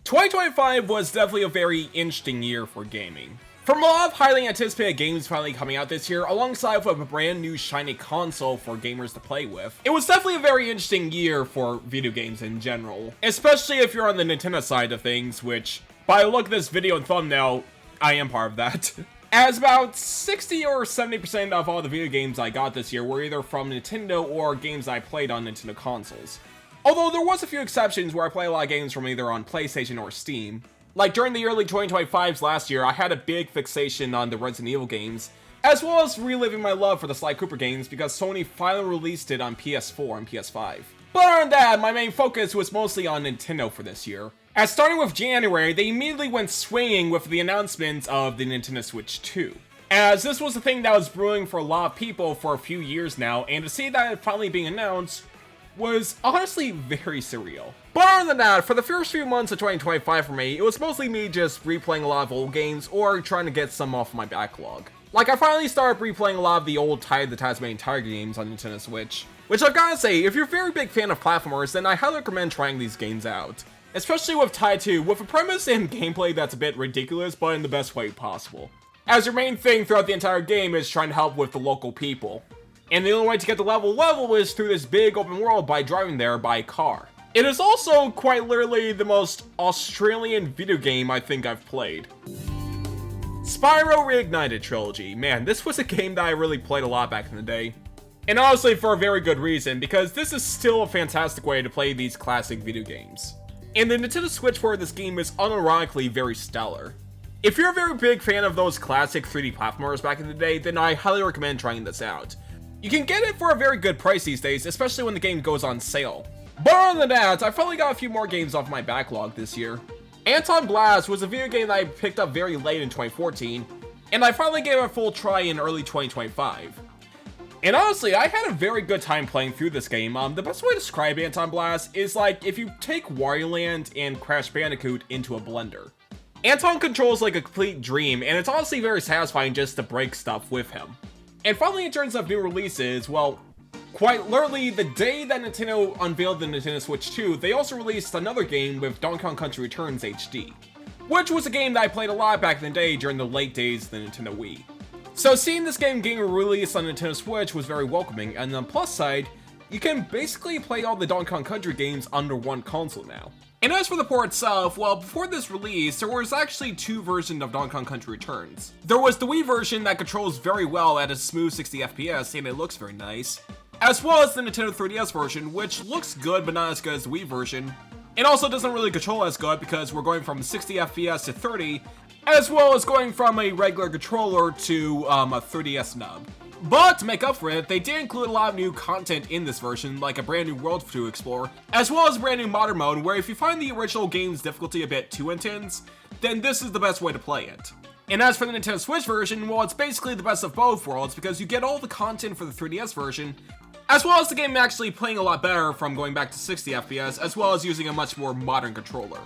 2025 was definitely a very interesting year for gaming. From a lot of highly anticipated games finally coming out this year, alongside with a brand new shiny console for gamers to play with, it was definitely a very interesting year for video games in general. Especially if you're on the Nintendo side of things, which, by the look of this video and thumbnail, I am part of that. As about 60 or 70% of all the video games I got this year were either from Nintendo or games I played on Nintendo consoles. Although there was a few exceptions where I play a lot of games from either on PlayStation or Steam. Like during the early 2025s last year, I had a big fixation on the Resident Evil games, as well as reliving my love for the Sly Cooper games because Sony finally released it on PS4 and PS5. But other than that, my main focus was mostly on Nintendo for this year. As starting with January, they immediately went swinging with the announcement of the Nintendo Switch 2. As this was a thing that was brewing for a lot of people for a few years now, and to see that it finally being announced was honestly very surreal. But other than that, for the first few months of 2025 for me, it was mostly me just replaying a lot of old games or trying to get some off my backlog. Like I finally started replaying a lot of the old Tide of the Tasmanian Tiger games on Nintendo Switch, which I've gotta say, if you're a very big fan of platformers, then I highly recommend trying these games out. Especially with Tide 2, with a premise and gameplay that's a bit ridiculous, but in the best way possible. As your main thing throughout the entire game is trying to help with the local people. And the only way to get the level is through this big open world by driving there by car. It is also quite literally the most Australian video game I think I've played. Spyro Reignited Trilogy. Man, this was a game that I really played a lot back in the day. And honestly for a very good reason, because this is still a fantastic way to play these classic video games. And the Nintendo Switch for this game is unironically very stellar. If you're a very big fan of those classic 3D platformers back in the day, then I highly recommend trying this out. You can get it for a very good price these days, especially when the game goes on sale. But other than that, I finally got a few more games off my backlog this year. Anton Blast was a video game that I picked up very late in 2014, and I finally gave it a full try in early 2025. And honestly, I had a very good time playing through this game. The best way to describe Anton Blast is like if you take Wario Land and Crash Bandicoot into a blender. Anton controls like a complete dream, and it's honestly very satisfying just to break stuff with him. And finally, in terms of new releases, well, quite literally the day that Nintendo unveiled the Nintendo Switch 2, they also released another game with Donkey Kong Country Returns HD, which was a game that I played a lot back in the day during the late days of the Nintendo Wii. So seeing this game getting released on Nintendo Switch was very welcoming, and on the plus side, you can basically play all the Donkey Kong Country games under one console now. And as for the port itself, well, before this release, there was actually two versions of Donkey Kong Country Returns. There was the Wii version that controls very well at a smooth 60 FPS and it looks very nice, as well as the Nintendo 3DS version, which looks good but not as good as the Wii version, and also doesn't really control as good because we're going from 60 FPS to 30, as well as going from a regular controller to a 3DS nub. But to make up for it, they did include a lot of new content in this version, like a brand new world to explore, as well as a brand new modern mode where if you find the original game's difficulty a bit too intense, then this is the best way to play it. And as for the Nintendo Switch version, well, it's basically the best of both worlds because you get all the content for the 3DS version, as well as the game actually playing a lot better from going back to 60 FPS, as well as using a much more modern controller.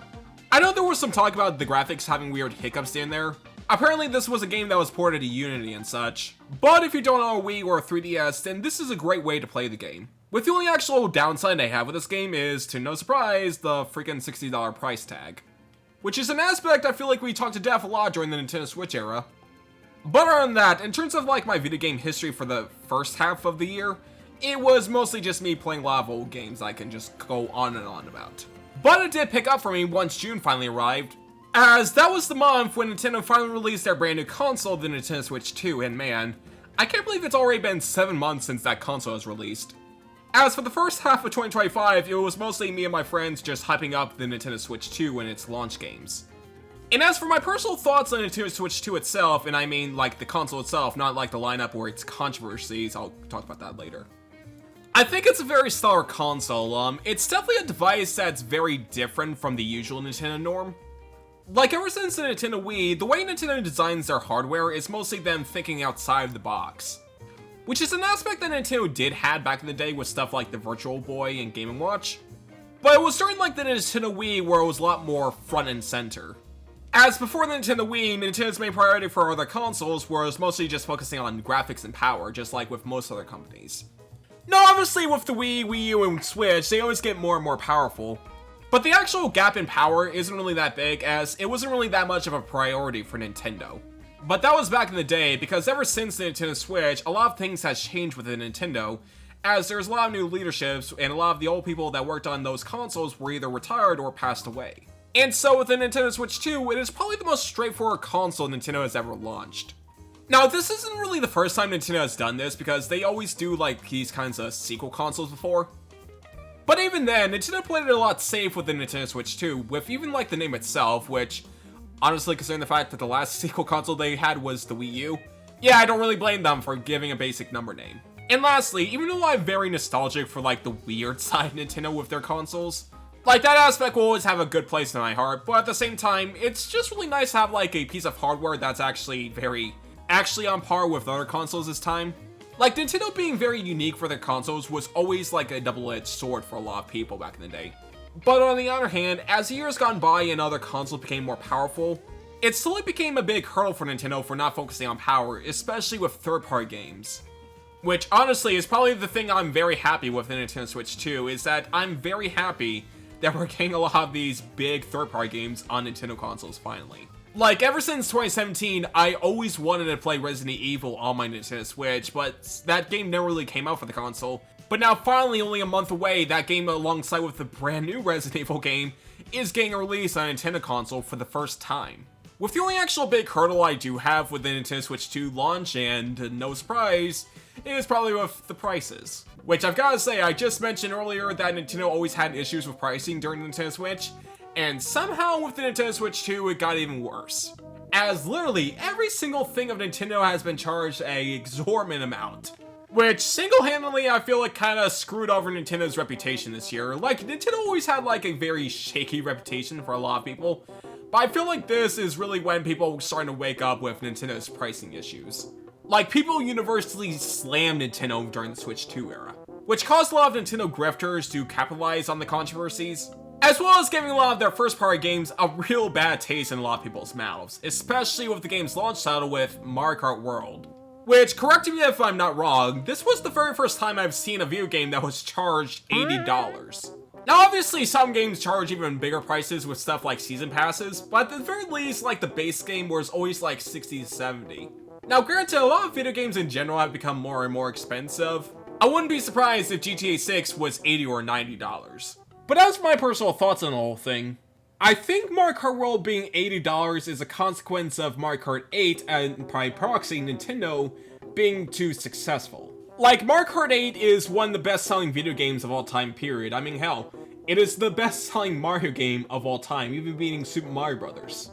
I know there was some talk about the graphics having weird hiccups in there. Apparently this was a game that was ported to Unity and such, but if you don't own a Wii or a 3DS, then this is a great way to play the game. With the only actual downside I have with this game is, to no surprise, the freaking $60 price tag. Which is an aspect I feel like we talked to death a lot during the Nintendo Switch era. But other than that, in terms of like my video game history for the first half of the year, it was mostly just me playing a lot of old games I can just go on and on about. But it did pick up for me once June finally arrived, as that was the month when Nintendo finally released their brand new console, the Nintendo Switch 2, and man, I can't believe it's already been 7 months since that console was released. As for the first half of 2025, it was mostly me and my friends just hyping up the Nintendo Switch 2 and its launch games. And as for my personal thoughts on Nintendo Switch 2 itself, and I mean like the console itself, not like the lineup or its controversies, I'll talk about that later. I think it's a very stellar console. It's definitely a device that's very different from the usual Nintendo norm. Like, ever since the Nintendo Wii, the way Nintendo designs their hardware is mostly them thinking outside of the box. Which is an aspect that Nintendo did have back in the day with stuff like the Virtual Boy and Game & Watch. But it was during like the Nintendo Wii where it was a lot more front and center. As before the Nintendo Wii, Nintendo's main priority for other consoles was mostly just focusing on graphics and power, just like with most other companies. Now obviously with the Wii, Wii U, and Switch, they always get more and more powerful. But the actual gap in power isn't really that big, as it wasn't really that much of a priority for Nintendo. But that was back in the day, because ever since the Nintendo Switch, a lot of things has changed within Nintendo, as there's a lot of new leaderships, and a lot of the old people that worked on those consoles were either retired or passed away. And so with the Nintendo Switch 2, it is probably the most straightforward console Nintendo has ever launched. Now, this isn't really the first time Nintendo has done this, because they always do like these kinds of sequel consoles before. But even then, Nintendo played it a lot safe with the Nintendo Switch 2, with even like the name itself, which, honestly, considering the fact that the last sequel console they had was the Wii U, yeah, I don't really blame them for giving a basic number name. And lastly, even though I'm very nostalgic for like the weird side of Nintendo with their consoles, like that aspect will always have a good place in my heart, but at the same time, it's just really nice to have like a piece of hardware that's actually on par with other consoles this time. Like, Nintendo being very unique for their consoles was always like a double-edged sword for a lot of people back in the day. But on the other hand, as years gone by and other consoles became more powerful, it slowly became a big hurdle for Nintendo for not focusing on power, especially with third-party games. Which, honestly, is probably the thing I'm very happy with the Nintendo Switch 2, is that I'm very happy that we're getting a lot of these big third-party games on Nintendo consoles finally. Like, ever since 2017, I always wanted to play Resident Evil on my Nintendo Switch, but that game never really came out for the console. But now, finally, only a month away, that game alongside with the brand new Resident Evil game is getting released on a Nintendo console for the first time. With the only actual big hurdle I do have with the Nintendo Switch 2 launch, and no surprise, is probably with the prices. Which I've gotta say, I just mentioned earlier that Nintendo always had issues with pricing during the Nintendo Switch, and somehow with the Nintendo Switch 2 it got even worse. As literally every single thing of Nintendo has been charged an exorbitant amount. Which single-handedly I feel like kinda screwed over Nintendo's reputation this year. Like, Nintendo always had like a very shaky reputation for a lot of people, but I feel like this is really when people are starting to wake up with Nintendo's pricing issues. Like, people universally slammed Nintendo during the Switch 2 era, which caused a lot of Nintendo grifters to capitalize on the controversies, as well as giving a lot of their first-party games a real bad taste in a lot of people's mouths, especially with the game's launch title with Mario Kart World. Which, correct me if I'm not wrong, this was the very first time I've seen a video game that was charged $80. Now obviously some games charge even bigger prices with stuff like season passes, but at the very least like the base game was always like 60 to 70. Now granted, a lot of video games in general have become more and more expensive. I wouldn't be surprised if GTA 6 was $80 or $90. But as for my personal thoughts on the whole thing, I think Mario Kart World being $80 is a consequence of Mario Kart 8 and by proxy Nintendo being too successful. Like, Mario Kart 8 is one of the best-selling video games of all time, period. I mean, hell, it is the best-selling Mario game of all time, even beating Super Mario Bros.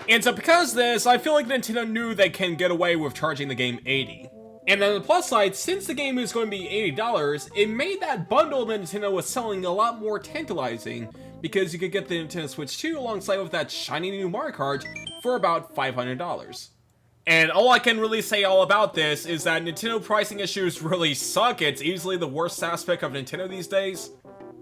And so because of this, I feel like Nintendo knew they can get away with charging the game $80. And on the plus side, since the game is going to be $80, it made that bundle that Nintendo was selling a lot more tantalizing, because you could get the Nintendo Switch 2 alongside with that shiny new Mario Kart for about $500. And all I can really say all about this is that Nintendo pricing issues really suck. It's easily the worst aspect of Nintendo these days.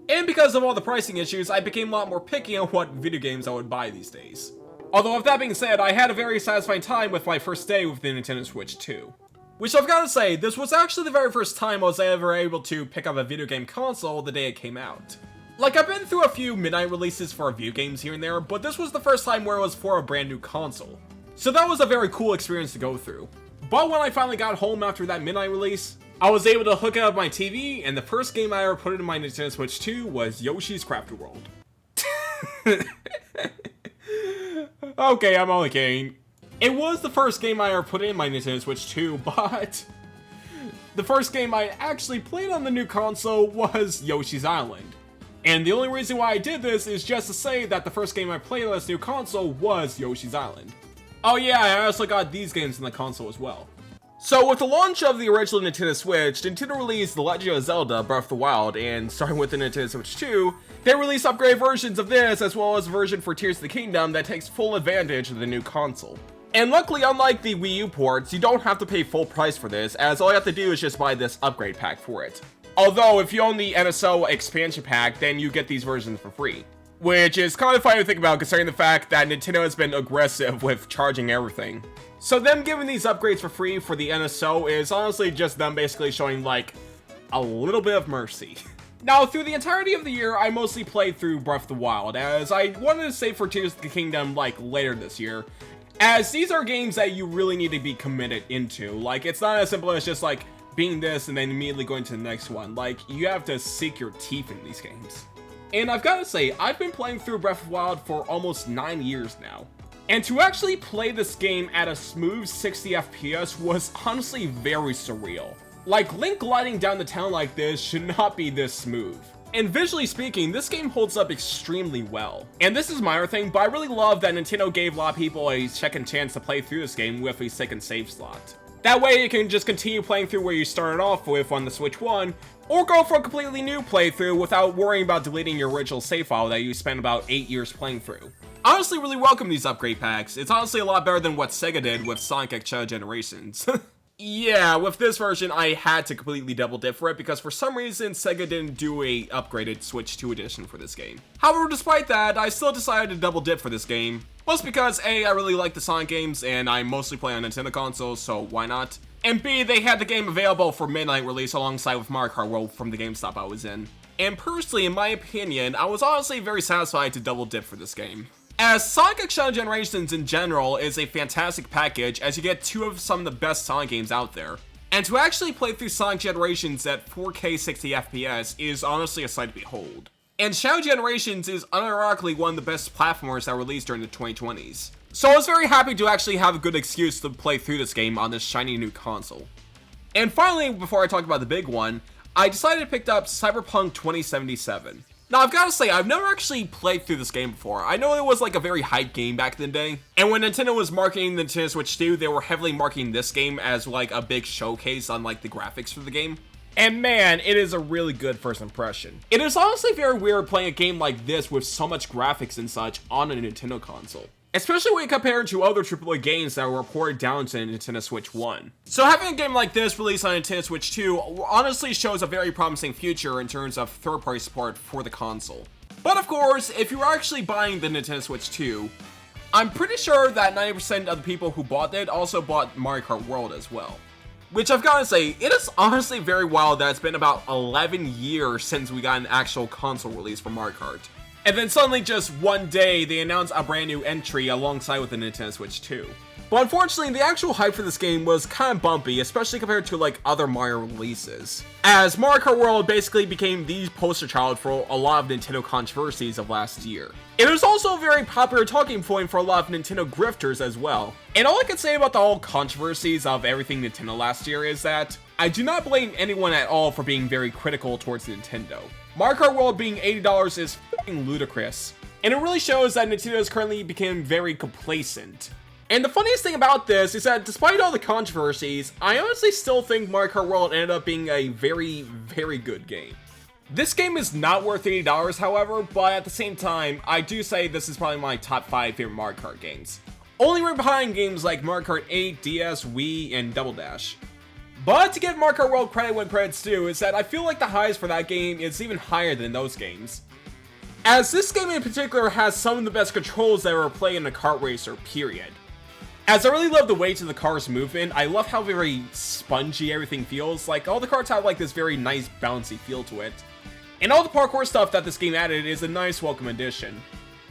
And because of all the pricing issues, I became a lot more picky on what video games I would buy these days. Although with that being said, I had a very satisfying time with my first day with the Nintendo Switch 2. Which I've got to say, this was actually the very first time I was ever able to pick up a video game console the day it came out. Like, I've been through a few midnight releases for video games here and there, but this was the first time where it was for a brand new console. So that was a very cool experience to go through. But when I finally got home after that midnight release, I was able to hook it up my TV, and the first game I ever put in my Nintendo Switch 2 was Yoshi's Crafted World. Okay, I'm only kidding. It was the first game I ever put in my Nintendo Switch 2, but the first game I actually played on the new console was Yoshi's Island. And the only reason why I did this is just to say that the first game I played on this new console was Yoshi's Island. Oh yeah, I also got these games on the console as well. So with the launch of the original Nintendo Switch, Nintendo released The Legend of Zelda Breath of the Wild, and starting with the Nintendo Switch 2, they released upgrade versions of this as well as a version for Tears of the Kingdom that takes full advantage of the new console. And luckily, unlike the Wii U ports, you don't have to pay full price for this, as all you have to do is just buy this upgrade pack for it. Although, if you own the NSO expansion pack, then you get these versions for free. Which is kind of funny to think about, considering the fact that Nintendo has been aggressive with charging everything. So them giving these upgrades for free for the NSO is honestly just them basically showing, like, a little bit of mercy. Now, through the entirety of the year, I mostly played through Breath of the Wild, as I wanted to save for Tears of the Kingdom, like, later this year, as these are games that you really need to be committed into. Like, it's not as simple as just, like, being this and then immediately going to the next one. Like, you have to sink your teeth in these games. And I've got to say, I've been playing through Breath of the Wild for almost 9 years now. And to actually play this game at a smooth 60 FPS was honestly very surreal. Like, Link gliding down the town like this should not be this smooth. And visually speaking, this game holds up extremely well. And this is a minor thing, but I really love that Nintendo gave a lot of people a second chance to play through this game with a second save slot. That way you can just continue playing through where you started off with on the Switch 1, or go for a completely new playthrough without worrying about deleting your original save file that you spent about 8 years playing through. I honestly really welcome these upgrade packs. It's honestly a lot better than what Sega did with Sonic X Generations. Yeah, with this version, I had to completely double dip for it because for some reason, Sega didn't do a upgraded Switch 2 edition for this game. However, despite that, I still decided to double dip for this game. Mostly because A, I really like the Sonic games, and I mostly play on Nintendo consoles, so why not? And B, they had the game available for midnight release alongside with Mario Kart World from the GameStop I was in. And personally, in my opinion, I was honestly very satisfied to double dip for this game. As Sonic X Generations in general is a fantastic package, as you get two of some of the best Sonic games out there. And to actually play through Sonic Generations at 4K 60 FPS is honestly a sight to behold. And Shadow Generations is unironically one of the best platformers that released during the 2020s. So I was very happy to actually have a good excuse to play through this game on this shiny new console. And finally, before I talk about the big one, I decided to pick up Cyberpunk 2077. Now, I've got to say, I've never actually played through this game before. I know it was like a very hyped game back in the day. And when Nintendo was marketing the Nintendo Switch 2, they were heavily marketing this game as like a big showcase on like the graphics for the game. And man, it is a really good first impression. It is honestly very weird playing a game like this with so much graphics and such on a Nintendo console. Especially when you compare it to other AAA games that were ported down to Nintendo Switch 1. So having a game like this released on Nintendo Switch 2 honestly shows a very promising future in terms of third-party support for the console. But of course, if you're actually buying the Nintendo Switch 2, I'm pretty sure that 90% of the people who bought it also bought Mario Kart World as well. Which I've got to say, it is honestly very wild that it's been about 11 years since we got an actual console release for Mario Kart. And then suddenly just one day, they announced a brand new entry alongside with the Nintendo Switch 2. But unfortunately, the actual hype for this game was kind of bumpy, especially compared to like other Mario releases. As Mario Kart World basically became the poster child for a lot of Nintendo controversies of last year. It was also a very popular talking point for a lot of Nintendo grifters as well. And all I can say about the whole controversies of everything Nintendo last year is that I do not blame anyone at all for being very critical towards Nintendo. Mario Kart World being $80 is f***ing ludicrous, and it really shows that Nintendo has currently become very complacent. And the funniest thing about this is that despite all the controversies, I honestly still think Mario Kart World ended up being a very, very good game. This game is not worth $80, however, but at the same time, I do say this is probably my top 5 favorite Mario Kart games. Only right behind games like Mario Kart 8, DS, Wii, and Double Dash. But to give Mario Kart World credit when credit's due is that I feel like the highs for that game is even higher than those games. As this game in particular has some of the best controls that ever played in a kart racer, period. As I really love the way to the car's movement, I love how very spongy everything feels. Like all the karts have like this very nice bouncy feel to it. And all the parkour stuff that this game added is a nice welcome addition.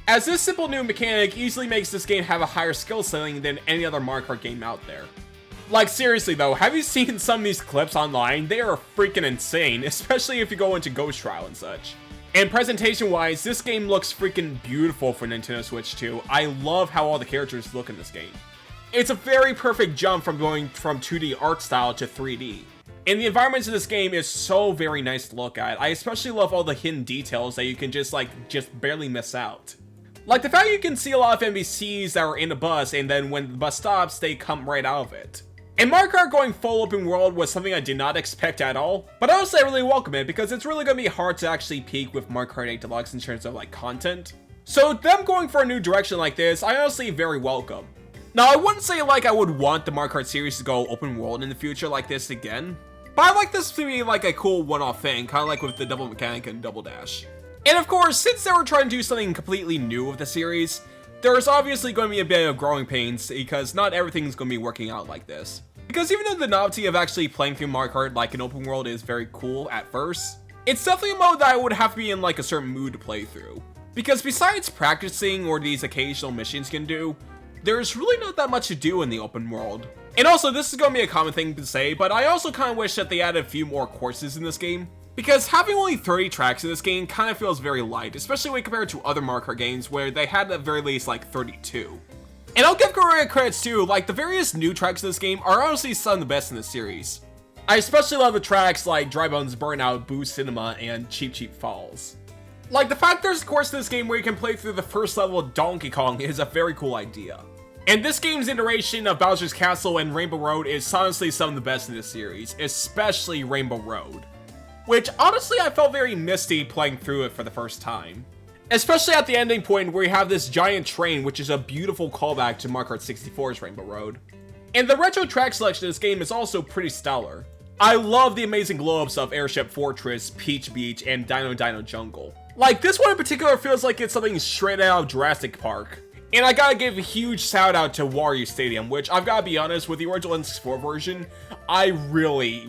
As this simple new mechanic easily makes this game have a higher skill ceiling than any other Mario Kart game out there. Like seriously though, have you seen some of these clips online? They are freaking insane, especially if you go into Ghost Trial and such. And presentation wise, this game looks freaking beautiful for Nintendo Switch 2. I love how all the characters look in this game. It's a very perfect jump from going from 2D art style to 3D. And the environments in this game is so very nice to look at. I especially love all the hidden details that you can just barely miss out. Like the fact you can see a lot of NPCs that are in the bus, and then when the bus stops, they come right out of it. And Mario Kart going full open world was something I did not expect at all, but honestly I really welcome it because it's really going to be hard to actually peak with Mario Kart 8 Deluxe in terms of like content. So them going for a new direction like this, I honestly very welcome. Now I wouldn't say like I would want the Mario Kart series to go open world in the future like this again, but I like this to be like a cool one-off thing, kind of like with the double mechanic and Double Dash. And of course, since they were trying to do something completely new with the series, there's obviously going to be a bit of growing pains because not everything's going to be working out like this. Because even though the novelty of actually playing through Mario Kart like an open world is very cool at first, It's definitely a mode that I would have to be in like a certain mood to play through. Because besides practicing or these occasional missions can do, there's really not that much to do in the open world. And also, this is going to be a common thing to say, but I also kind of wish that they added a few more courses in this game. Because having only 30 tracks in this game kind of feels very light, especially when compared to other Mario Kart games where they had at the very least like 32. And I'll give credits too, like the various new tracks in this game are honestly some of the best in the series. I especially love the tracks like Dry Bones Burnout, Boo Cinema, and Cheap Cheap Falls. Like, the fact there's a course in this game where you can play through the first level of Donkey Kong is a very cool idea. And this game's iteration of Bowser's Castle and Rainbow Road is honestly some of the best in this series, especially Rainbow Road. Which, honestly, I felt very misty playing through it for the first time. Especially at the ending point where you have this giant train, which is a beautiful callback to Mario Kart 64's Rainbow Road. And the retro track selection of this game is also pretty stellar. I love the amazing glow-ups of Airship Fortress, Peach Beach, and Dino Dino Jungle. Like, this one in particular feels like it's something straight out of Jurassic Park. And I gotta give a huge shout out to Wario Stadium, which I've gotta be honest, with the original N64 version, I really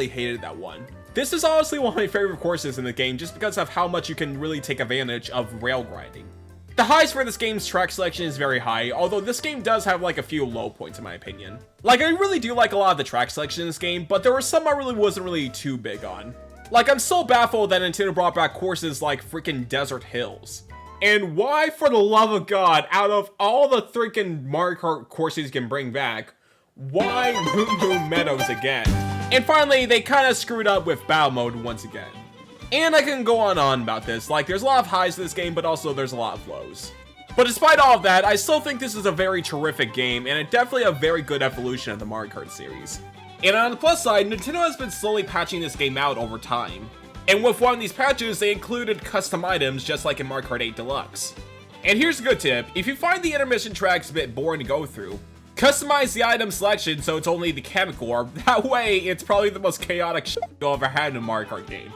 hated that one. This is honestly one of my favorite courses in the game just because of how much you can really take advantage of rail grinding. The highs for this game's track selection is very high, although this game does have like a few low points in my opinion. Like, I really do like a lot of the track selection in this game, but there were some I wasn't really too big on. Like, I'm so baffled that Nintendo brought back courses like freaking Desert Hills. And why, for the love of God, out of all the freaking Mario Kart courses you can bring back, why Boom Boom Meadows again? And finally, they kind of screwed up with Battle Mode once again. And I can go on about this, like there's a lot of highs to this game, but also there's a lot of lows. But despite all of that, I still think this is a very terrific game, and it's definitely a very good evolution of the Mario Kart series. And on the plus side, Nintendo has been slowly patching this game out over time. And with one of these patches, they included custom items just like in Mario Kart 8 Deluxe. And here's a good tip, if you find the intermission tracks a bit boring to go through, customize the item selection so it's only the chemical orb, that way it's probably the most chaotic shit you'll ever had in a Mario Kart game.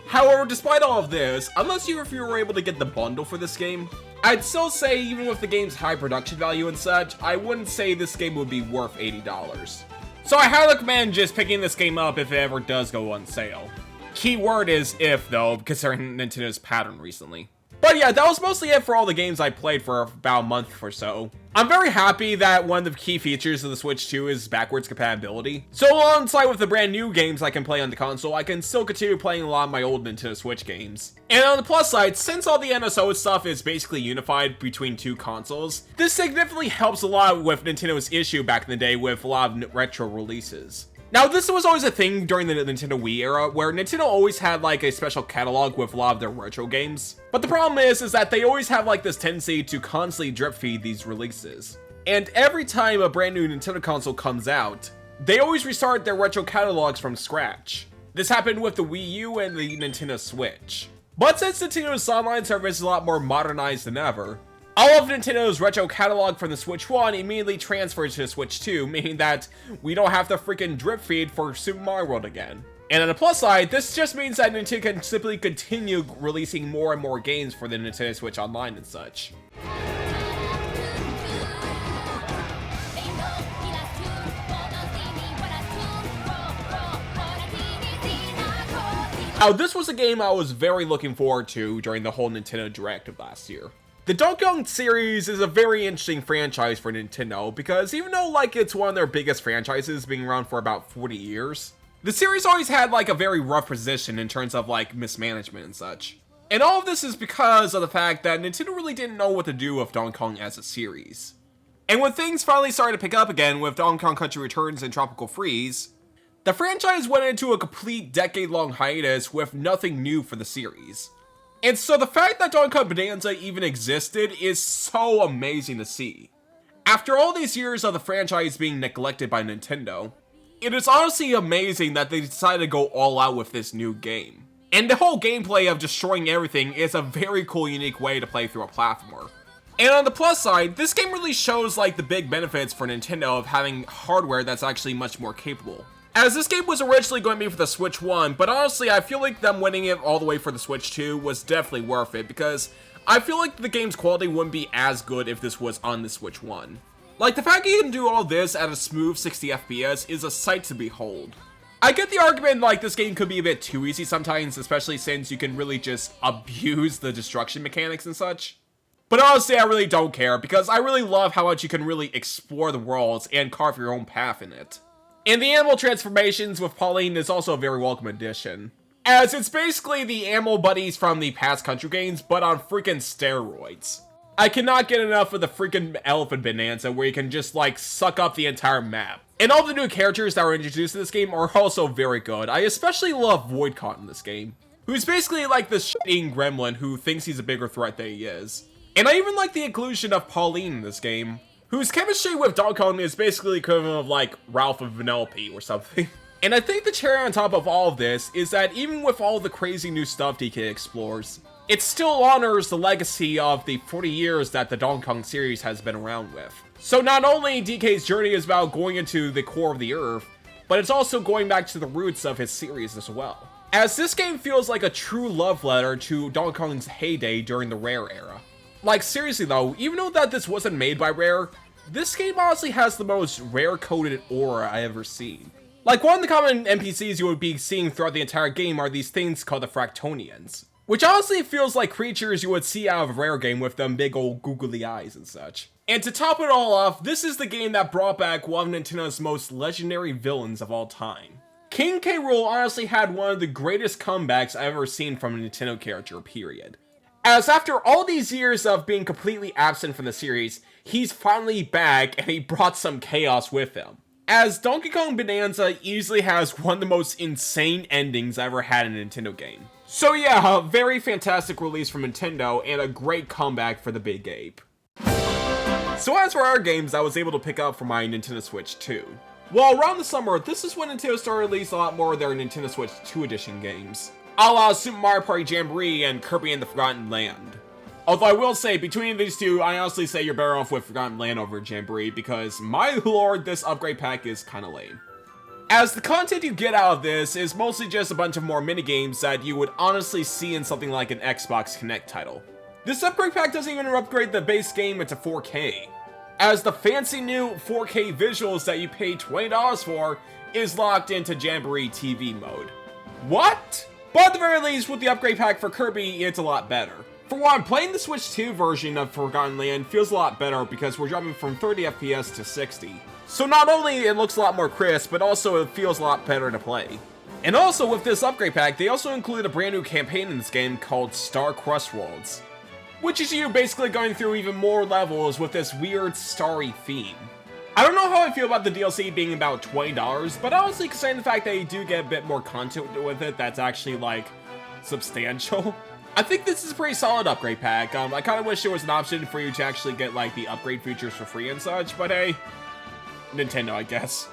However, despite all of this, unless you were able to get the bundle for this game, I'd still say even with the game's high production value and such, I wouldn't say this game would be worth $80. So I highly recommend just picking this game up if it ever does go on sale. Key word is if though, considering Nintendo's pattern recently. But yeah, that was mostly it for all the games I played for about a month or so. I'm very happy that one of the key features of the Switch 2 is backwards compatibility. So alongside with the brand new games I can play on the console, I can still continue playing a lot of my old Nintendo Switch games. And on the plus side, since all the NSO stuff is basically unified between two consoles, this significantly helps a lot with Nintendo's issue back in the day with a lot of retro releases. Now, this was always a thing during the Nintendo Wii era, where Nintendo always had like a special catalog with a lot of their retro games. But the problem is that they always have like this tendency to constantly drip feed these releases. And every time a brand new Nintendo console comes out, they always restart their retro catalogs from scratch. This happened with the Wii U and the Nintendo Switch. But since Nintendo's online service is a lot more modernized than ever, all of Nintendo's retro catalog from the Switch 1 immediately transfers to the Switch 2, meaning that we don't have to freaking drip feed for Super Mario World again. And on the plus side, this just means that Nintendo can simply continue releasing more and more games for the Nintendo Switch Online and such. Now, this was a game I was very looking forward to during the whole Nintendo Direct of last year. The Donkey Kong series is a very interesting franchise for Nintendo because even though like it's one of their biggest franchises being around for about 40 years, the series always had like a very rough position in terms of like mismanagement and such. And all of this is because of the fact that Nintendo really didn't know what to do with Donkey Kong as a series. And when things finally started to pick up again with Donkey Kong Country Returns and Tropical Freeze, the franchise went into a complete decade-long hiatus with nothing new for the series. And so the fact that Donkey Kong Bonanza even existed is so amazing to see. After all these years of the franchise being neglected by Nintendo, it is honestly amazing that they decided to go all out with this new game. And the whole gameplay of destroying everything is a very cool, unique way to play through a platformer. And on the plus side, this game really shows like the big benefits for Nintendo of having hardware that's actually much more capable. As this game was originally going to be for the Switch 1, but honestly I feel like them winning it all the way for the Switch 2 was definitely worth it, because I feel like the game's quality wouldn't be as good if this was on the Switch 1. Like, the fact you can do all this at a smooth 60 FPS is a sight to behold. I get the argument like this game could be a bit too easy sometimes, especially since you can really just abuse the destruction mechanics and such. But honestly, I really don't care, because I really love how much you can really explore the worlds and carve your own path in it. And the animal transformations with Pauline is also a very welcome addition, as it's basically the animal buddies from the past country games, but on freaking steroids. I cannot get enough of the freaking elephant bonanza where you can just like suck up the entire map. And all the new characters that were introduced in this game are also very good. I especially love Voidcott in this game, who's basically like this shit-eating gremlin who thinks he's a bigger threat than he is. And I even like the inclusion of Pauline in this game, whose chemistry with Donkey Kong is basically equivalent of like Ralph and Vanellope or something. And I think the cherry on top of all of this is that even with all the crazy new stuff DK explores, it still honors the legacy of the 40 years that the Donkey Kong series has been around with. So not only DK's journey is about going into the core of the earth, but it's also going back to the roots of his series as well. As this game feels like a true love letter to Donkey Kong's heyday during the Rare era. Like seriously though, even though that this wasn't made by Rare, this game honestly has the most Rare-coded aura I ever seen. Like one of the common NPCs you would be seeing throughout the entire game are these things called the Fractonians, which honestly feels like creatures you would see out of a Rare game with them big old googly eyes and such. And to top it all off, this is the game that brought back one of Nintendo's most legendary villains of all time. King K. Rool honestly had one of the greatest comebacks I've ever seen from a Nintendo character, period. As after all these years of being completely absent from the series, he's finally back and he brought some chaos with him. As Donkey Kong Bonanza easily has one of the most insane endings I ever had in a Nintendo game. So yeah, a very fantastic release from Nintendo and a great comeback for the Big Ape. So as for our games I was able to pick up for my Nintendo Switch 2. Well, around the summer, this is when Nintendo started to release a lot more of their Nintendo Switch 2 edition games, a la Super Mario Party Jamboree and Kirby and the Forgotten Land. Although I will say, between these two, I honestly say you're better off with Forgotten Land over Jamboree, because my lord, this upgrade pack is kinda lame. As the content you get out of this is mostly just a bunch of more minigames that you would honestly see in something like an Xbox Connect title. This upgrade pack doesn't even upgrade the base game into 4K, as the fancy new 4K visuals that you pay $20 for is locked into Jamboree TV mode. What? But at the very least, with the upgrade pack for Kirby, it's a lot better. For one, playing the Switch 2 version of Forgotten Land feels a lot better because we're jumping from 30 FPS to 60. So not only it looks a lot more crisp, but also it feels a lot better to play. And also with this upgrade pack, they also include a brand new campaign in this game called Star Crossworlds, which is you basically going through even more levels with this weird starry theme. I don't know how I feel about the DLC being about $20, but honestly considering the fact that you do get a bit more content with it that's actually like substantial, I think this is a pretty solid upgrade pack. I kind of wish there was an option for you to actually get like the upgrade features for free and such, but hey, Nintendo I guess.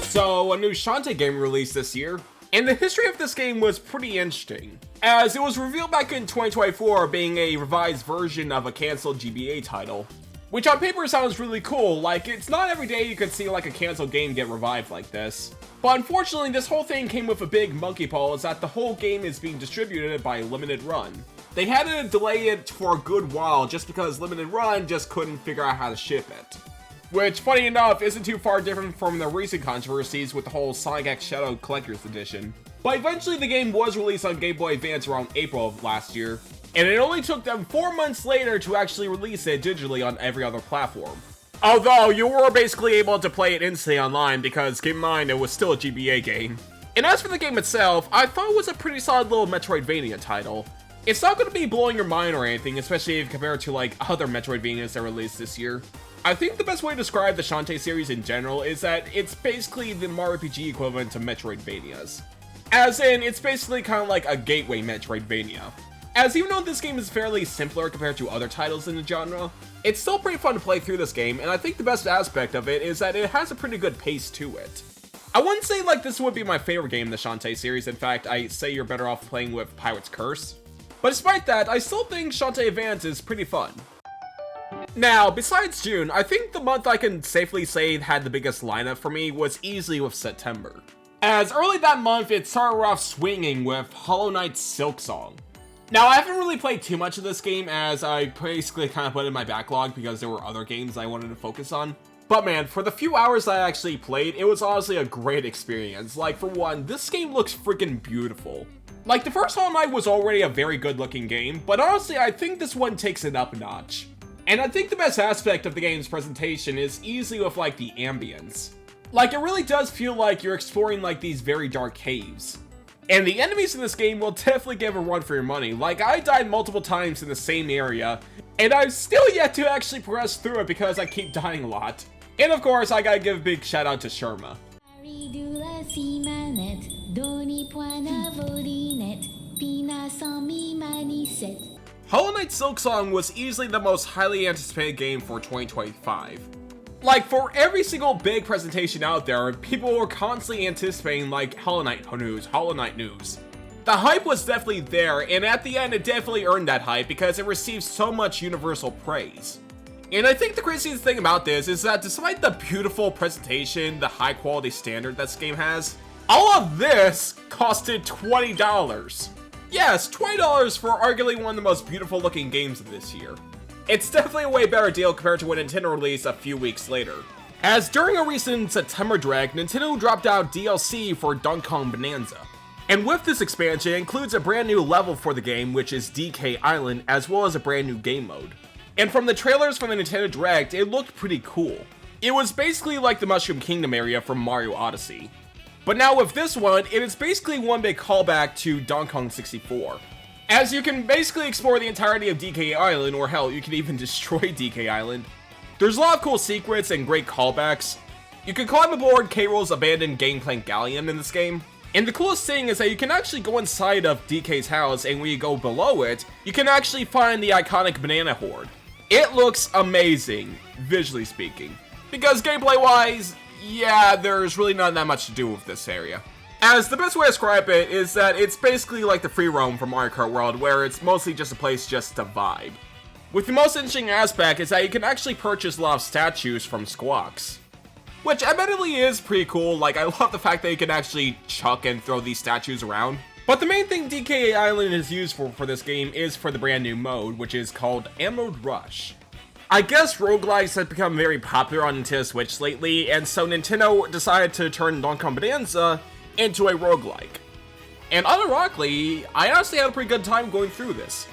So a new Shantae game released this year, and the history of this game was pretty interesting, as it was revealed back in 2024 being a revised version of a cancelled GBA title. Which on paper sounds really cool, like it's not every day you could see like a cancelled game get revived like this. But unfortunately this whole thing came with a big monkey paw, is that the whole game is being distributed by Limited Run. They had to delay it for a good while just because Limited Run just couldn't figure out how to ship it. Which, funny enough, isn't too far different from the recent controversies with the whole Sonic X Shadow Collector's Edition. But eventually the game was released on Game Boy Advance around April of last year, and it only took them 4 months later to actually release it digitally on every other platform. Although, you were basically able to play it instantly online because, keep in mind, it was still a GBA game. And as for the game itself, I thought it was a pretty solid little Metroidvania title. It's not going to be blowing your mind or anything, especially if compared to like other Metroidvanias that released this year. I think the best way to describe the Shantae series in general is that it's basically the Mario RPG equivalent to Metroidvanias. As in, it's basically kind of like a gateway Metroidvania. As even though this game is fairly simpler compared to other titles in the genre, it's still pretty fun to play through this game, and I think the best aspect of it is that it has a pretty good pace to it. I wouldn't say like this would be my favorite game in the Shantae series, in fact I say you're better off playing with Pirate's Curse. But despite that, I still think Shantae Advance is pretty fun. Now, besides June, I think the month I can safely say had the biggest lineup for me was easily with September. As early that month, it started off swinging with Hollow Knight's Silksong. Now, I haven't really played too much of this game as I basically kind of put it in my backlog because there were other games I wanted to focus on. But man, for the few hours I actually played, it was honestly a great experience. Like, for one, this game looks freaking beautiful. Like, the first Hollow Knight was already a very good looking game, but honestly, I think this one takes it up a notch. And I think the best aspect of the game's presentation is easily with, like, the ambience. Like, it really does feel like you're exploring, like, these very dark caves. And the enemies in this game will definitely give a run for your money. Like, I died multiple times in the same area, and I've still yet to actually progress through it because I keep dying a lot. And of course, I gotta give a big shout out to Sherma. Hollow Knight Silksong was easily the most highly anticipated game for 2025. Like, for every single big presentation out there, people were constantly anticipating, like, Hollow Knight news, Hollow Knight news. The hype was definitely there, and at the end, it definitely earned that hype because it received so much universal praise. And I think the craziest thing about this is that despite the beautiful presentation, the high quality standard this game has, all of this costed $20. Yes, $20 for arguably one of the most beautiful looking games of this year. It's definitely a way better deal compared to what Nintendo released a few weeks later. As during a recent September Direct, Nintendo dropped out DLC for Kong Bonanza. And with this expansion, it includes a brand new level for the game, which is DK Island, as well as a brand new game mode. And from the trailers from the Nintendo Direct, it looked pretty cool. It was basically like the Mushroom Kingdom area from Mario Odyssey. But now with this one, it is basically one big callback to Donkey Kong 64. As you can basically explore the entirety of DK Island, or hell, you can even destroy DK Island. There's a lot of cool secrets and great callbacks. You can climb aboard K. Rool's abandoned Gangplank Galleon in this game. And the coolest thing is that you can actually go inside of DK's house, and when you go below it, you can actually find the iconic banana horde. It looks amazing, visually speaking. Because gameplay-wise, yeah, there's really not that much to do with this area. As the best way to describe it is that it's basically like the free roam from Mario Kart World, where it's mostly just a place just to vibe. With the most interesting aspect is that you can actually purchase a lot of statues from Squawks. Which admittedly is pretty cool. Like, I love the fact that you can actually chuck and throw these statues around. But the main thing DK Island is used for this game is for the brand new mode, which is called Emerald Rush. I guess roguelikes have become very popular on Nintendo Switch lately, and so Nintendo decided to turn Donkey Kong Bonanza into a roguelike. And unironically, I honestly had a pretty good time going through this.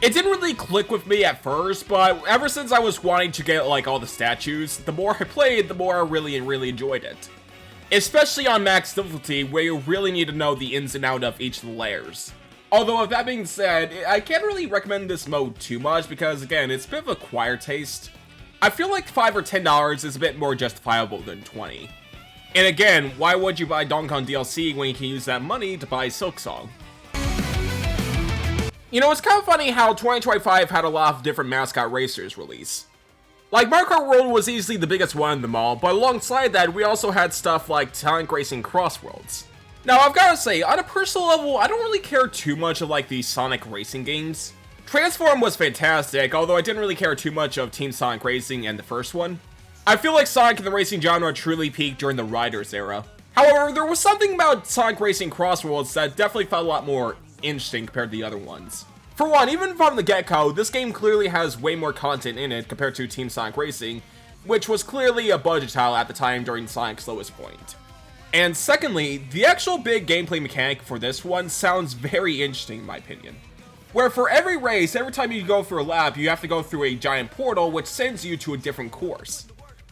It didn't really click with me at first, but ever since I was wanting to get like all the statues, the more I played, the more I really enjoyed it. Especially on max difficulty, where you really need to know the ins and outs of each of the layers. Although with that being said, I can't really recommend this mode too much because again, it's a bit of a acquired taste. I feel like $5 or $10 is a bit more justifiable than $20. And again, why would you buy Donkey Kong DLC when you can use that money to buy Silksong? You know, it's kind of funny how 2025 had a lot of different mascot racers release. Like, Mario Kart World was easily the biggest one of them all, but alongside that, we also had stuff like Sonic Racing Crossworlds. Now, I've gotta say, on a personal level, I don't really care too much of like these Sonic racing games. Transform was fantastic, although I didn't really care too much of Team Sonic Racing and the first one. I feel like Sonic in the racing genre truly peaked during the Riders era. However, there was something about Sonic Racing Crossworlds that definitely felt a lot more interesting compared to the other ones. For one, even from the get-go, this game clearly has way more content in it compared to Team Sonic Racing, which was clearly a budget title at the time during Sonic's lowest point. And secondly, the actual big gameplay mechanic for this one sounds very interesting in my opinion. Where for every race, every time you go through a lap, you have to go through a giant portal which sends you to a different course.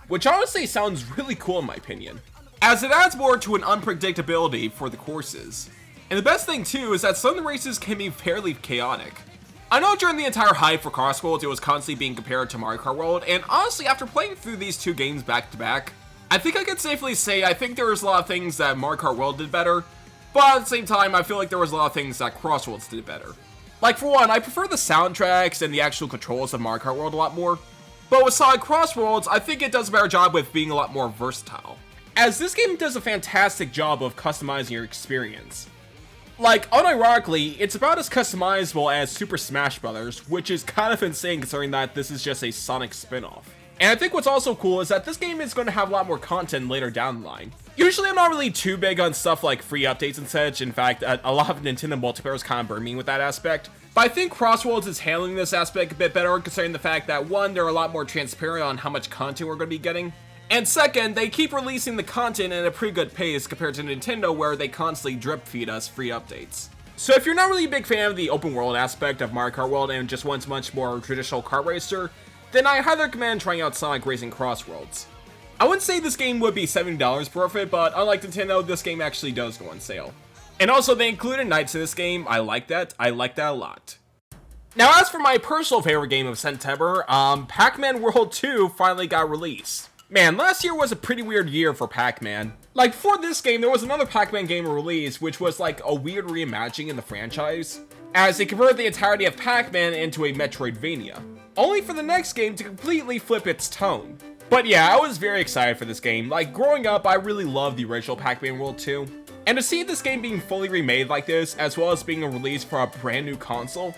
Which honestly sounds really cool in my opinion, as it adds more to an unpredictability for the courses. And the best thing too is that some of the races can be fairly chaotic. I know during the entire hype for Crossworlds it was constantly being compared to Mario Kart World, and honestly after playing through these two games back to back, I think I could safely say I think there was a lot of things that Mario Kart World did better, but at the same time I feel like there was a lot of things that Crossworlds did better. Like for one, I prefer the soundtracks and the actual controls of Mario Kart World a lot more, but with Sonic Crossworlds I think it does a better job with being a lot more versatile, as this game does a fantastic job of customizing your experience. Like, unironically, it's about as customizable as Super Smash Bros., which is kind of insane considering that this is just a Sonic spin-off. And I think what's also cool is that this game is going to have a lot more content later down the line. Usually I'm not really too big on stuff like free updates and such, in fact, a lot of Nintendo multiplayer kind of burn me with that aspect. But I think Crossworlds is handling this aspect a bit better considering the fact that one, they're a lot more transparent on how much content we're going to be getting. And second, they keep releasing the content at a pretty good pace compared to Nintendo, where they constantly drip feed us free updates. So if you're not really a big fan of the open world aspect of Mario Kart World and just want a much more traditional kart racer, then I highly recommend trying out Sonic Racing Crossworlds. I wouldn't say this game would be $70 worth it, but unlike Nintendo, this game actually does go on sale. And also, they included nights in this game. I like that a lot. Now, as for my personal favorite game of September, Pac-Man World 2 finally got released. Man, last year was a pretty weird year for Pac-Man. Like, for this game, there was another Pac-Man game released, which was like a weird reimagining in the franchise, as they converted the entirety of Pac-Man into a Metroidvania, only for the next game to completely flip its tone. But yeah, I was very excited for this game. Like, growing up, I really loved the original Pac-Man World 2, and to see this game being fully remade like this, as well as being released for a brand new console,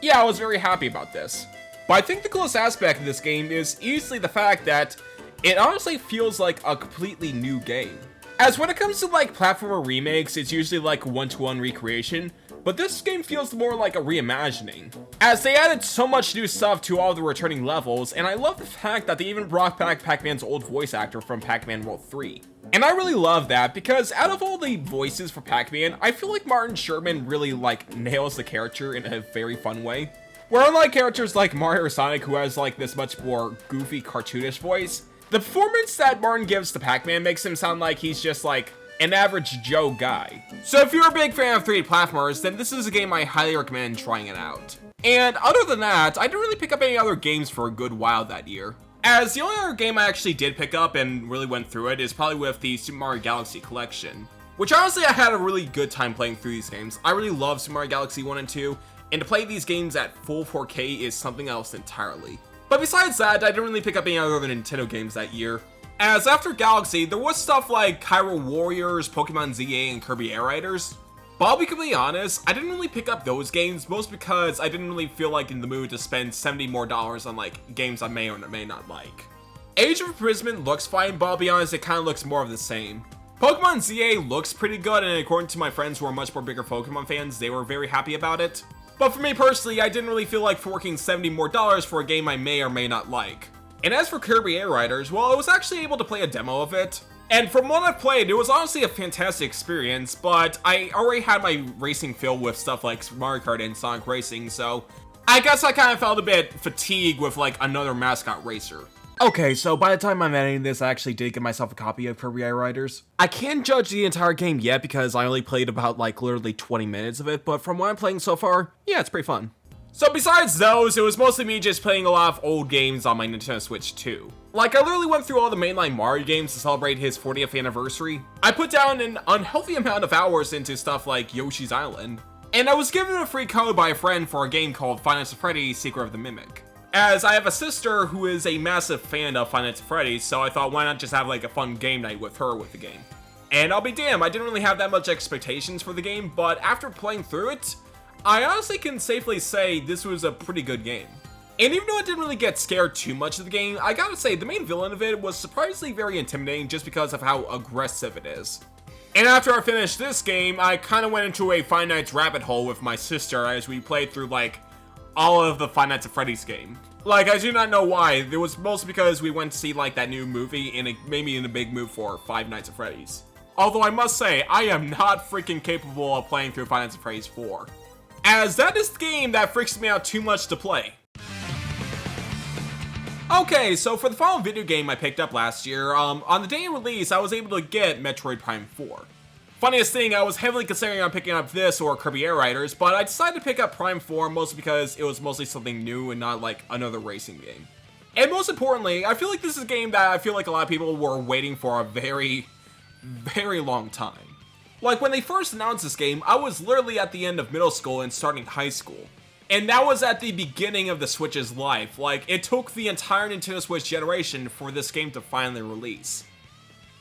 yeah, I was very happy about this. But I think the coolest aspect of this game is easily the fact that it honestly feels like a completely new game. As when it comes to like platformer remakes, it's usually like a one-to-one recreation, but this game feels more like a reimagining, as they added so much new stuff to all the returning levels, and I love the fact that they even brought back Pac-Man's old voice actor from Pac-Man World 3. And I really love that, because out of all the voices for Pac-Man, I feel like Martin Sherman really like nails the character in a very fun way. Where unlike characters like Mario or Sonic, who has like this much more goofy, cartoonish voice, the performance that Martin gives to Pac-Man makes him sound like he's just like an average Joe guy. So if you're a big fan of 3D platformers, then this is a game I highly recommend trying it out. And other than that, I didn't really pick up any other games for a good while that year, as the only other game I actually did pick up and really went through it is probably with the Super Mario Galaxy Collection, which honestly I had a really good time playing through these games. I really love Super Mario Galaxy 1 and 2, and to play these games at full 4K is something else entirely. But besides that, I didn't really pick up any other Nintendo games that year, as after Galaxy, there was stuff like Hyrule Warriors, Pokemon ZA, and Kirby Air Riders. But I'll be completely honest, I didn't really pick up those games, most because I didn't really feel like in the mood to spend $70 more on like games I may or may not like. Age of Imprisonment looks fine, but I'll be honest, it kind of looks more of the same. Pokemon ZA looks pretty good, and according to my friends who are much more bigger Pokemon fans, they were very happy about it. But for me personally, I didn't really feel like forking $70 more for a game I may or may not like. And as for Kirby Air Riders, well, I was actually able to play a demo of it, and from what I've played, it was honestly a fantastic experience, but I already had my racing filled with stuff like Mario Kart and Sonic Racing, so I guess I kind of felt a bit fatigued with like another mascot racer. Okay, so by the time I'm editing this, I actually did get myself a copy of Kirby Air Riders. I can't judge the entire game yet because I only played about like literally 20 minutes of it, but from what I'm playing so far, yeah, it's pretty fun. So besides those, it was mostly me just playing a lot of old games on my Nintendo Switch 2. Like, I literally went through all the mainline Mario games to celebrate his 40th anniversary. I put down an unhealthy amount of hours into stuff like Yoshi's Island. And I was given a free code by a friend for a game called Five Nights at Freddy's Secret of the Mimic, as I have a sister who is a massive fan of Five Nights at Freddy's, so I thought why not just have like a fun game night with her with the game. And I'll be damned, I didn't really have that much expectations for the game, but after playing through it, I honestly can safely say this was a pretty good game. And even though I didn't really get scared too much of the game, I gotta say the main villain of it was surprisingly very intimidating just because of how aggressive it is. And after I finished this game, I kind of went into a Five Nights rabbit hole with my sister as we played through like all of the Five Nights at Freddy's game. Like, I do not know why, it was mostly because we went to see like that new movie and it made me in a big mood for Five Nights at Freddy's. Although I must say, I am not freaking capable of playing through Five Nights at Freddy's 4. As that is the game that freaks me out too much to play. Okay, so for the final video game I picked up last year, on the day of release, I was able to get Metroid Prime 4. Funniest thing, I was heavily considering on picking up this or Kirby Air Riders, but I decided to pick up Prime 4 mostly because it was mostly something new and not like another racing game. And most importantly, I feel like this is a game that I feel like a lot of people were waiting for a very, very long time. Like, when they first announced this game, I was literally at the end of middle school and starting high school. And that was at the beginning of the Switch's life. Like, it took the entire Nintendo Switch generation for this game to finally release.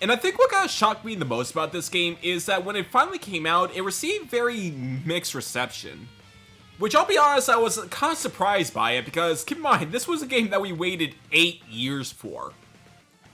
And I think what kind of shocked me the most about this game is that when it finally came out, it received very mixed reception. Which, I'll be honest, I was kind of surprised by it because, keep in mind, this was a game that we waited 8 years for.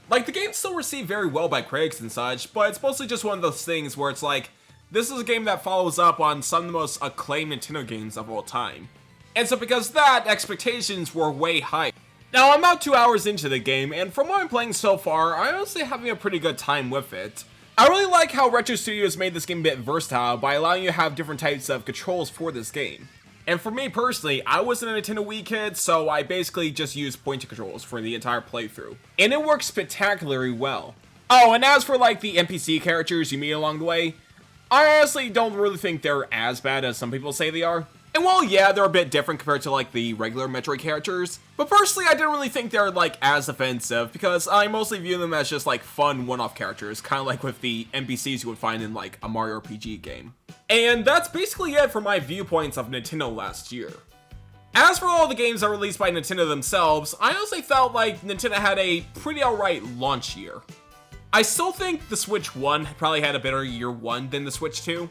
Like, the game still received very well by critics and such, but it's mostly just one of those things where it's like, this is a game that follows up on some of the most acclaimed Nintendo games of all time. And so because of that, expectations were way high. Now, I'm about 2 hours into the game, and from what I'm playing so far, I'm honestly having a pretty good time with it. I really like how Retro Studios made this game a bit versatile by allowing you to have different types of controls for this game. And for me personally, I wasn't a Nintendo Wii kid, so I basically just used pointer controls for the entire playthrough. And it works spectacularly well. Oh, and as for like the NPC characters you meet along the way, I honestly don't really think they're as bad as some people say they are. And while yeah, they're a bit different compared to like the regular Metroid characters, but personally I didn't really think they're like as offensive because I mostly view them as just like fun one-off characters, kind of like with the NPCs you would find in like a Mario RPG game. And that's basically it for my viewpoints of Nintendo last year. As for all the games that were released by Nintendo themselves, I honestly felt like Nintendo had a pretty alright launch year. I still think the Switch 1 probably had a better year 1 than the Switch 2.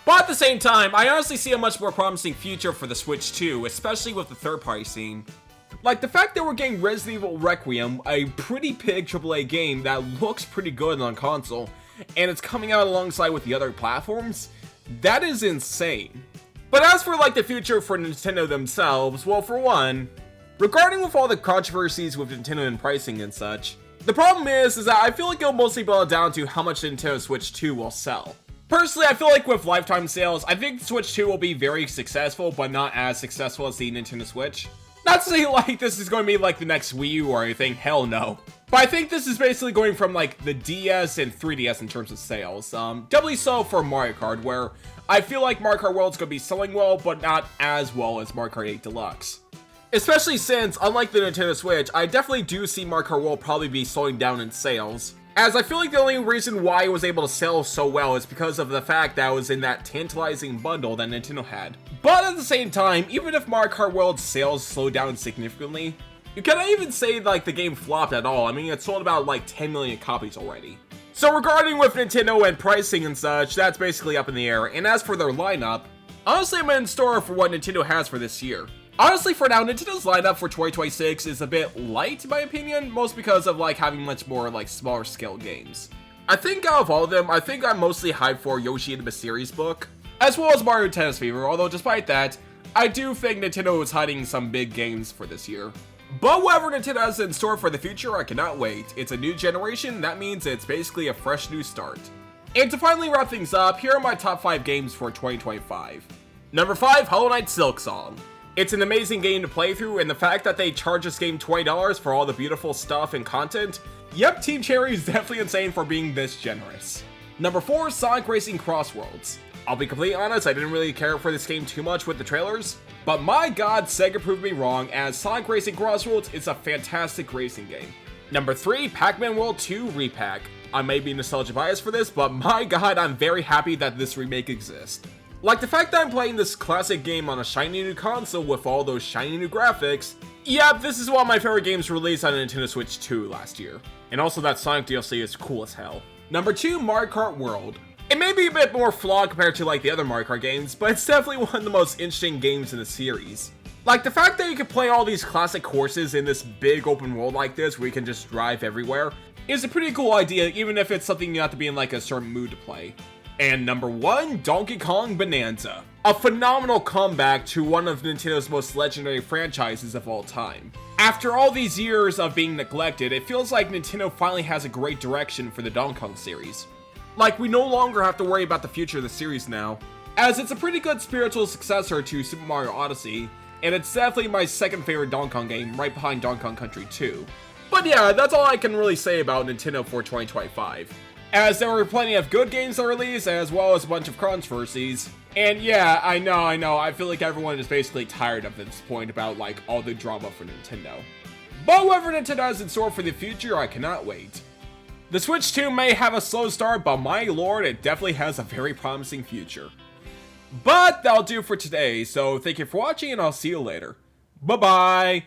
But at the same time, I honestly see a much more promising future for the Switch 2, especially with the third-party scene. Like the fact that we're getting Resident Evil Requiem, a pretty big AAA game that looks pretty good on console, and it's coming out alongside with the other platforms, that is insane. But as for like the future for Nintendo themselves, well for one, regarding with all the controversies with Nintendo and pricing and such, the problem is that I feel like it'll mostly boil down to how much Nintendo Switch 2 will sell. Personally, I feel like with lifetime sales, I think Switch 2 will be very successful, but not as successful as the Nintendo Switch. Not to say like this is going to be like the next Wii U or anything, hell no. But I think this is basically going from like the DS and 3DS in terms of sales. Doubly so for Mario Kart, where I feel like Mario Kart World's going to be selling well, but not as well as Mario Kart 8 Deluxe. Especially since, unlike the Nintendo Switch, I definitely do see Mario Kart World probably be slowing down in sales. As I feel like the only reason why it was able to sell so well is because of the fact that it was in that tantalizing bundle that Nintendo had. But at the same time, even if Mario Kart World's sales slowed down significantly, you cannot even say like the game flopped at all. I mean, it sold about like 10 million copies already. So regarding with Nintendo and pricing and such, that's basically up in the air. And as for their lineup, honestly I'm in store for what Nintendo has for this year. Honestly, for now, Nintendo's lineup for 2026 is a bit light, in my opinion, most because of like having much more like smaller scale games. I think out of all of them, I think I'm mostly hyped for Yoshi and the Mysterious Book, as well as Mario Tennis Fever, although despite that, I do think Nintendo is hiding some big games for this year. But whatever Nintendo has in store for the future, I cannot wait. It's a new generation, that means it's basically a fresh new start. And to finally wrap things up, here are my top 5 games for 2025. Number 5, Hollow Knight Silksong. It's an amazing game to play through, and the fact that they charge this game $20 for all the beautiful stuff and content, yep, Team Cherry is definitely insane for being this generous. Number 4, Sonic Racing Crossworlds. I'll be completely honest, I didn't really care for this game too much with the trailers, but my god, Sega proved me wrong, as Sonic Racing Crossworlds is a fantastic racing game. Number 3, Pac-Man World 2 Repack. I may be nostalgia biased for this, but my god, I'm very happy that this remake exists. Like the fact that I'm playing this classic game on a shiny new console with all those shiny new graphics, yeah, this is one of my favorite games released on Nintendo Switch 2 last year. And also that Sonic DLC is cool as hell. Number 2, Mario Kart World. It may be a bit more flawed compared to like the other Mario Kart games, but it's definitely one of the most interesting games in the series. Like the fact that you can play all these classic courses in this big open world like this where you can just drive everywhere is a pretty cool idea, even if it's something you have to be in like a certain mood to play. And number 1, Donkey Kong Bonanza. A phenomenal comeback to one of Nintendo's most legendary franchises of all time. After all these years of being neglected, it feels like Nintendo finally has a great direction for the Donkey Kong series. Like, we no longer have to worry about the future of the series now, as it's a pretty good spiritual successor to Super Mario Odyssey, and it's definitely my second favorite Donkey Kong game, right behind Donkey Kong Country 2. But yeah, that's all I can really say about Nintendo for 2025. As there were plenty of good games that released, as well as a bunch of controversies. And yeah, I know, I feel like everyone is basically tired of this point about like all the drama for Nintendo. But whatever Nintendo has in store for the future, I cannot wait. The Switch 2 may have a slow start, but my lord, it definitely has a very promising future. But that'll do for today, so thank you for watching and I'll see you later. Bye bye!